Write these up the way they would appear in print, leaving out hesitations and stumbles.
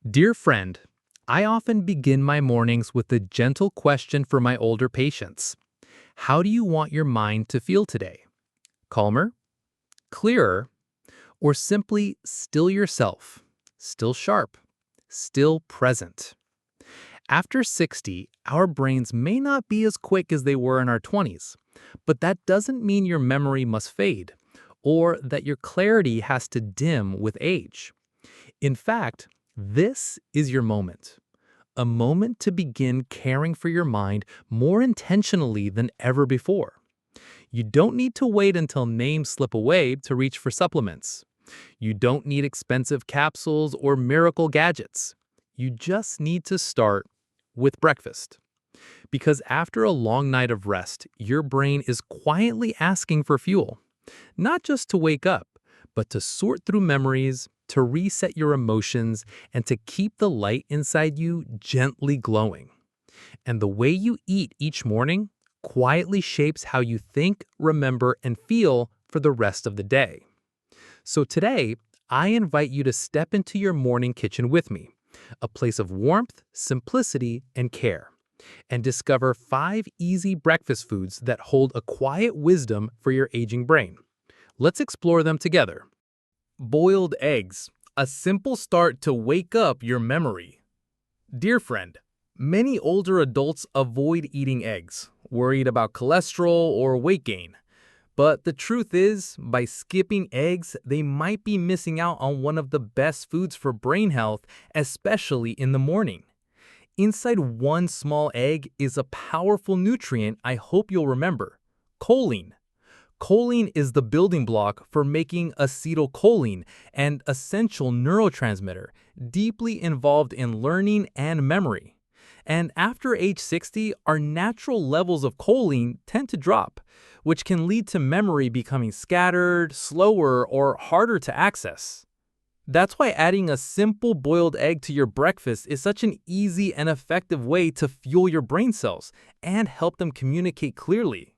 Dear friend, I often begin my mornings with a gentle question for my older patients. How do you want your mind to feel today? Calmer, clearer, or simply still yourself, still sharp, still present? After 60, our brains may not be as quick as they were in our 20s, but that doesn't mean your memory must fade or that your clarity has to dim with age. In fact, this is your moment. A moment to begin caring for your mind more intentionally than ever before. You don't need to wait until names slip away to reach for supplements. You don't need expensive capsules or miracle gadgets. You just need to start with breakfast. Because after a long night of rest, your brain is quietly asking for fuel. Not just to wake up, but to sort through memories, to reset your emotions, and to keep the light inside you gently glowing. And the way you eat each morning quietly shapes how you think, remember, and feel for the rest of the day. So today, I invite you to step into your morning kitchen with me, a place of warmth, simplicity, and care, and discover 5 easy breakfast foods that hold a quiet wisdom for your aging brain. Let's explore them together. Boiled eggs, a simple start to wake up your memory. Dear friend, many older adults avoid eating eggs, worried about cholesterol or weight gain. But the truth is, by skipping eggs, they might be missing out on one of the best foods for brain health, especially in the morning. Inside one small egg is a powerful nutrient I hope you'll remember: choline. Choline is the building block for making acetylcholine, an essential neurotransmitter deeply involved in learning and memory. And after age 60, our natural levels of choline tend to drop, which can lead to memory becoming scattered, slower, or harder to access. That's why adding a simple boiled egg to your breakfast is such an easy and effective way to fuel your brain cells and help them communicate clearly.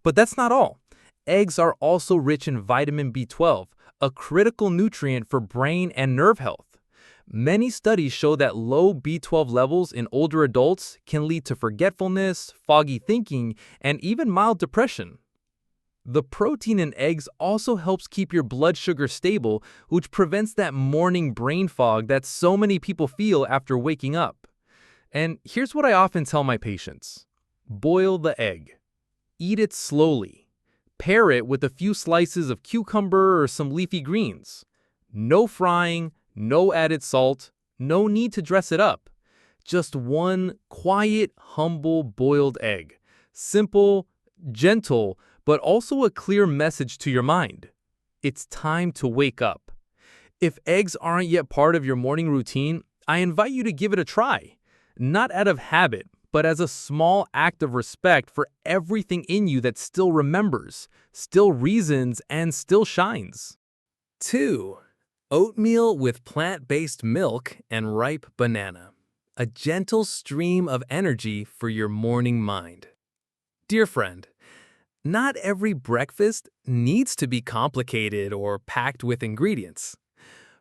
But that's not all. Eggs are also rich in vitamin B12, a critical nutrient for brain and nerve health. Many studies show that low B12 levels in older adults can lead to forgetfulness, foggy thinking, and even mild depression. The protein in eggs also helps keep your blood sugar stable, which prevents that morning brain fog that so many people feel after waking up. And here's what I often tell my patients: boil the egg. Eat it slowly. Pair it with a few slices of cucumber or some leafy greens. No frying, no added salt, no need to dress it up. Just one quiet, humble boiled egg. Simple, gentle, but also a clear message to your mind. It's time to wake up. If eggs aren't yet part of your morning routine, I invite you to give it a try. Not out of habit, but as a small act of respect for everything in you that still remembers, still reasons, and still shines. 2. Oatmeal with plant-based milk and ripe banana. A gentle stream of energy for your morning mind. Dear friend, not every breakfast needs to be complicated or packed with ingredients.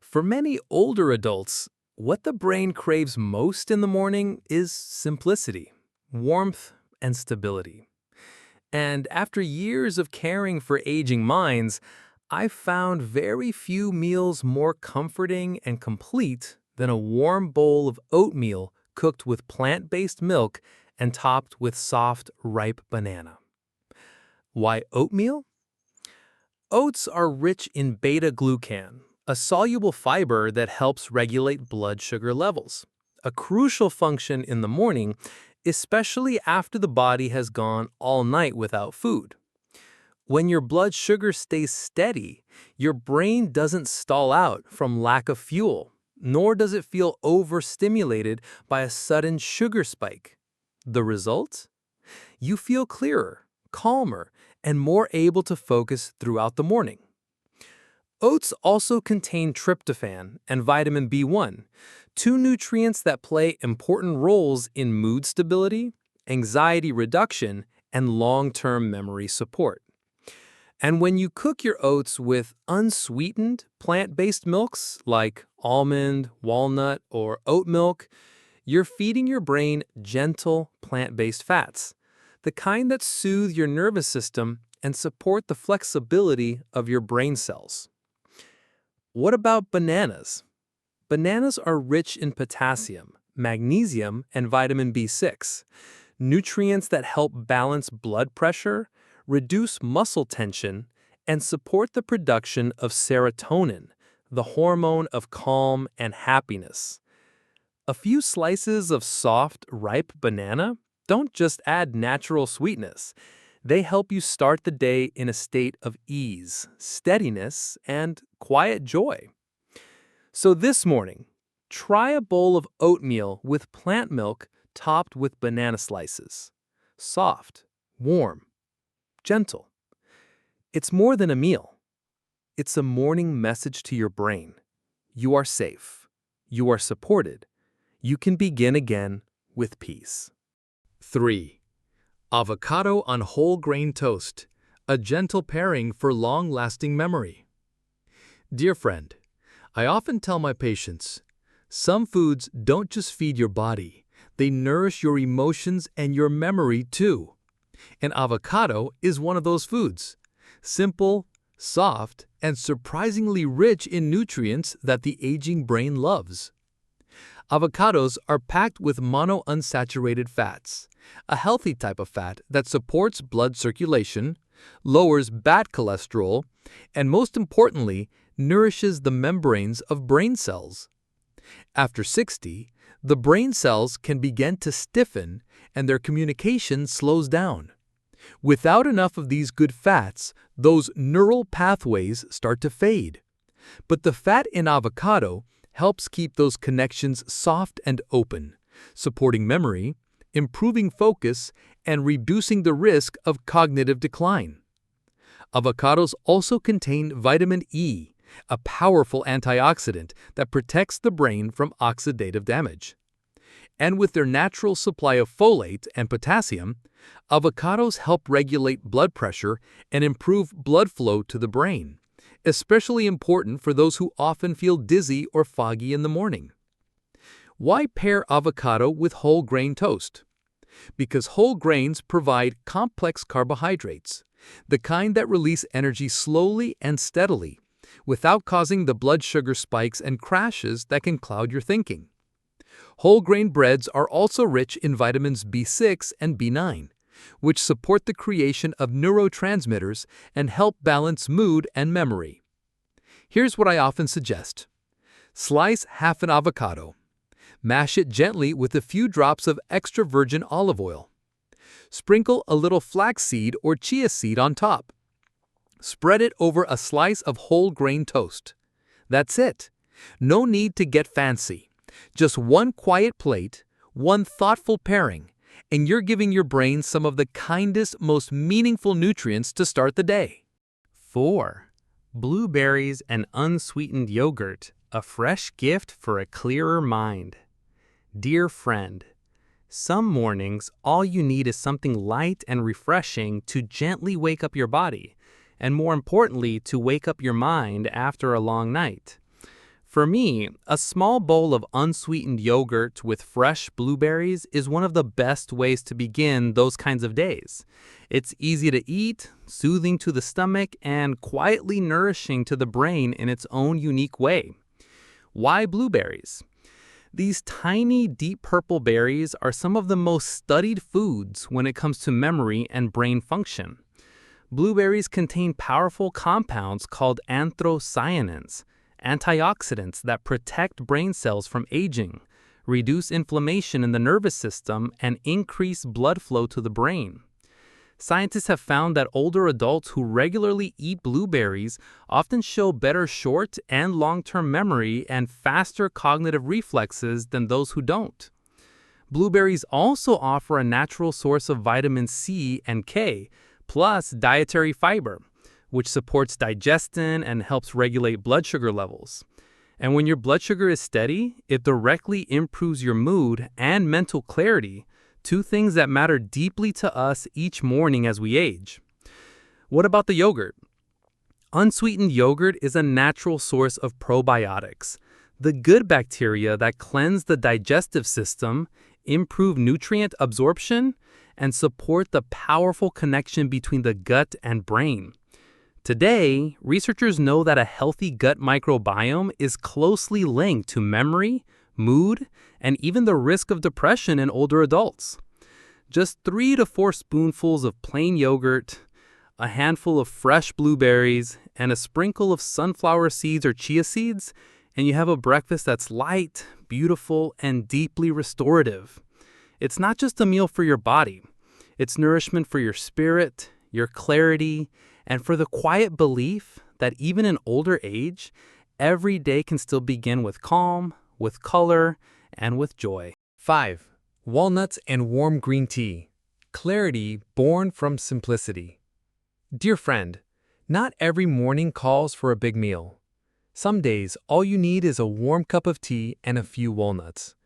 For many older adults, what the brain craves most in the morning is simplicity, warmth, and stability. And after years of caring for aging minds, I've found very few meals more comforting and complete than a warm bowl of oatmeal cooked with plant-based milk and topped with soft, ripe banana. Why oatmeal? Oats are rich in beta-glucan, a soluble fiber that helps regulate blood sugar levels, a crucial function in the morning, especially after the body has gone all night without food. When your blood sugar stays steady, your brain doesn't stall out from lack of fuel, nor does it feel overstimulated by a sudden sugar spike. The result? You feel clearer, calmer, and more able to focus throughout the morning. Oats also contain tryptophan and vitamin B1, two nutrients that play important roles in mood stability, anxiety reduction, and long-term memory support. And when you cook your oats with unsweetened plant-based milks like almond, walnut, or oat milk, you're feeding your brain gentle plant-based fats, the kind that soothe your nervous system and support the flexibility of your brain cells. What about bananas? Bananas are rich in potassium, magnesium, and vitamin B6, nutrients that help balance blood pressure, reduce muscle tension, and support the production of serotonin, the hormone of calm and happiness. A few slices of soft, ripe banana don't just add natural sweetness. They help you start the day in a state of ease, steadiness, and quiet joy. So this morning, try a bowl of oatmeal with plant milk topped with banana slices. Soft, warm, gentle. It's more than a meal. It's a morning message to your brain. You are safe. You are supported. You can begin again with peace. 3. Avocado on whole grain toast, a gentle pairing for long-lasting memory. Dear friend, I often tell my patients, some foods don't just feed your body, they nourish your emotions and your memory too. And avocado is one of those foods. Simple, soft, and surprisingly rich in nutrients that the aging brain loves. Avocados are packed with monounsaturated fats, a healthy type of fat that supports blood circulation, lowers bad cholesterol, and most importantly, nourishes the membranes of brain cells. After 60, the brain cells can begin to stiffen and their communication slows down. Without enough of these good fats, those neural pathways start to fade. But the fat in avocado helps keep those connections soft and open, supporting memory, improving focus, and reducing the risk of cognitive decline. Avocados also contain vitamin E, a powerful antioxidant that protects the brain from oxidative damage. And with their natural supply of folate and potassium, avocados help regulate blood pressure and improve blood flow to the brain, especially important for those who often feel dizzy or foggy in the morning. Why pair avocado with whole grain toast? Because whole grains provide complex carbohydrates, the kind that release energy slowly and steadily, without causing the blood sugar spikes and crashes that can cloud your thinking. Whole grain breads are also rich in vitamins B6 and B9, which support the creation of neurotransmitters and help balance mood and memory. Here's what I often suggest. Slice half an avocado. Mash it gently with a few drops of extra virgin olive oil. Sprinkle a little flaxseed or chia seed on top. Spread it over a slice of whole grain toast. That's it. No need to get fancy. Just one quiet plate, one thoughtful pairing, and you're giving your brain some of the kindest, most meaningful nutrients to start the day. 4. Blueberries and unsweetened yogurt, a fresh gift for a clearer mind. Dear friend, some mornings all you need is something light and refreshing to gently wake up your body, and more importantly, to wake up your mind after a long night. For me, a small bowl of unsweetened yogurt with fresh blueberries is one of the best ways to begin those kinds of days. It's easy to eat, soothing to the stomach, and quietly nourishing to the brain in its own unique way. Why blueberries? These tiny, deep purple berries are some of the most studied foods when it comes to memory and brain function. Blueberries contain powerful compounds called anthocyanins, antioxidants that protect brain cells from aging, reduce inflammation in the nervous system, and increase blood flow to the brain. Scientists have found that older adults who regularly eat blueberries often show better short- and long-term memory and faster cognitive reflexes than those who don't. Blueberries also offer a natural source of vitamin C and K, plus dietary fiber, which supports digestion and helps regulate blood sugar levels. And when your blood sugar is steady, it directly improves your mood and mental clarity, two things that matter deeply to us each morning as we age. What about the yogurt? Unsweetened yogurt is a natural source of probiotics, the good bacteria that cleanse the digestive system, improve nutrient absorption, and support the powerful connection between the gut and brain. Today, researchers know that a healthy gut microbiome is closely linked to memory, mood, and even the risk of depression in older adults. Just 3 to 4 spoonfuls of plain yogurt, a handful of fresh blueberries, and a sprinkle of sunflower seeds or chia seeds, and you have a breakfast that's light, beautiful, and deeply restorative. It's not just a meal for your body. It's nourishment for your spirit, your clarity, and for the quiet belief that even in older age, every day can still begin with calm, with color, and with joy. 5. Walnuts and warm green tea. Clarity born from simplicity. Dear friend, not every morning calls for a big meal. Some days, all you need is a warm cup of tea and a few walnuts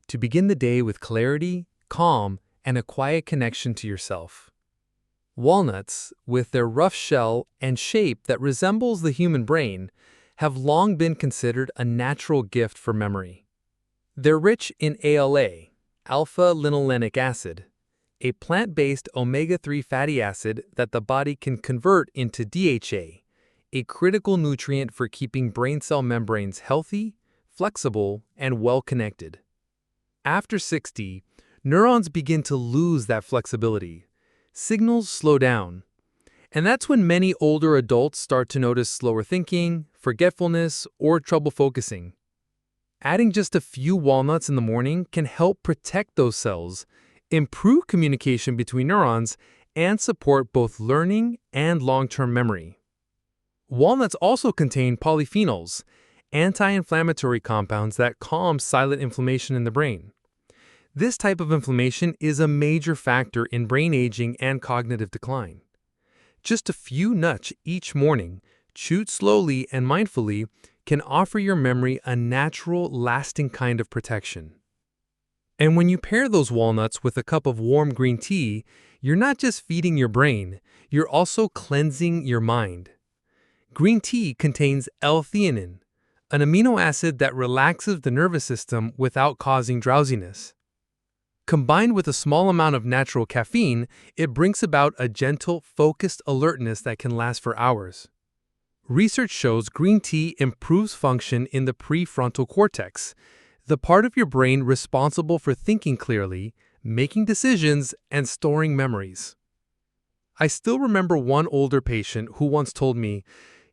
to begin the day with clarity, calm, and a quiet connection to yourself. Walnuts, with their rough shell and shape that resembles the human brain, have long been considered a natural gift for memory. They're rich in ALA, alpha-linolenic acid, a plant-based omega-3 fatty acid that the body can convert into DHA, a critical nutrient for keeping brain cell membranes healthy, flexible, and well-connected. After 60, neurons begin to lose that flexibility. Signals slow down. And that's when many older adults start to notice slower thinking, forgetfulness, or trouble focusing. Adding just a few walnuts in the morning can help protect those cells, improve communication between neurons, and support both learning and long-term memory. Walnuts also contain polyphenols, anti-inflammatory compounds that calm silent inflammation in the brain. This type of inflammation is a major factor in brain aging and cognitive decline. Just a few nuts each morning, chewed slowly and mindfully, can offer your memory a natural, lasting kind of protection. And when you pair those walnuts with a cup of warm green tea, you're not just feeding your brain, you're also cleansing your mind. Green tea contains L-theanine, an amino acid that relaxes the nervous system without causing drowsiness. Combined with a small amount of natural caffeine, it brings about a gentle, focused alertness that can last for hours. Research shows green tea improves function in the prefrontal cortex, the part of your brain responsible for thinking clearly, making decisions, and storing memories. I still remember one older patient who once told me,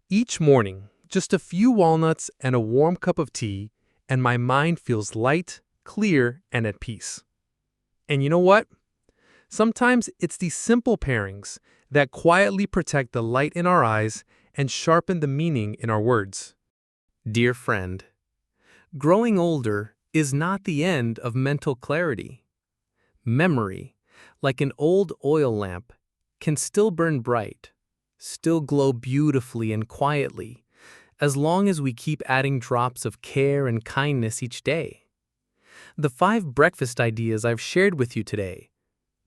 "Each morning, just a few walnuts and a warm cup of tea, and my mind feels light, clear, and at peace." And you know what? Sometimes it's these simple pairings that quietly protect the light in our eyes and sharpen the meaning in our words. Dear friend, growing older is not the end of mental clarity. Memory, like an old oil lamp, can still burn bright, still glow beautifully and quietly, as long as we keep adding drops of care and kindness each day. The 5 breakfast ideas I've shared with you today,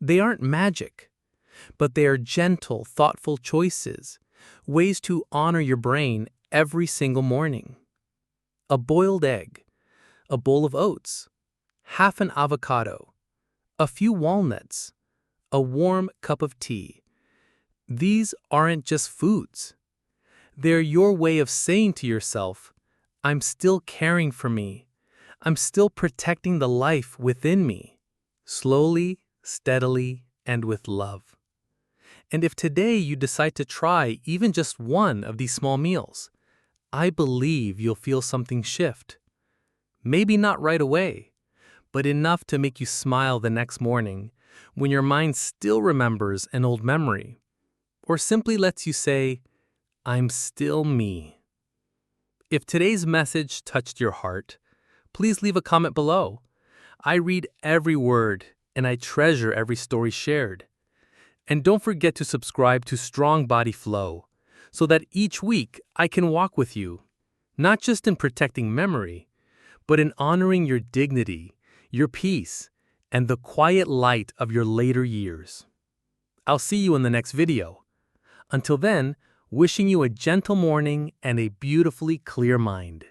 they aren't magic, but they are gentle, thoughtful choices, ways to honor your brain every single morning. A boiled egg, a bowl of oats, half an avocado, a few walnuts, a warm cup of tea. These aren't just foods. They're your way of saying to yourself, "I'm still caring for me. I'm still protecting the life within me," slowly, steadily, and with love. And if today you decide to try even just one of these small meals, I believe you'll feel something shift. Maybe not right away, but enough to make you smile the next morning when your mind still remembers an old memory, or simply lets you say, "I'm still me." If today's message touched your heart, please leave a comment below. I read every word, and I treasure every story shared. And don't forget to subscribe to Strong Body Flow, so that each week I can walk with you, not just in protecting memory, but in honoring your dignity, your peace, and the quiet light of your later years. I'll see you in the next video. Until then, wishing you a gentle morning and a beautifully clear mind.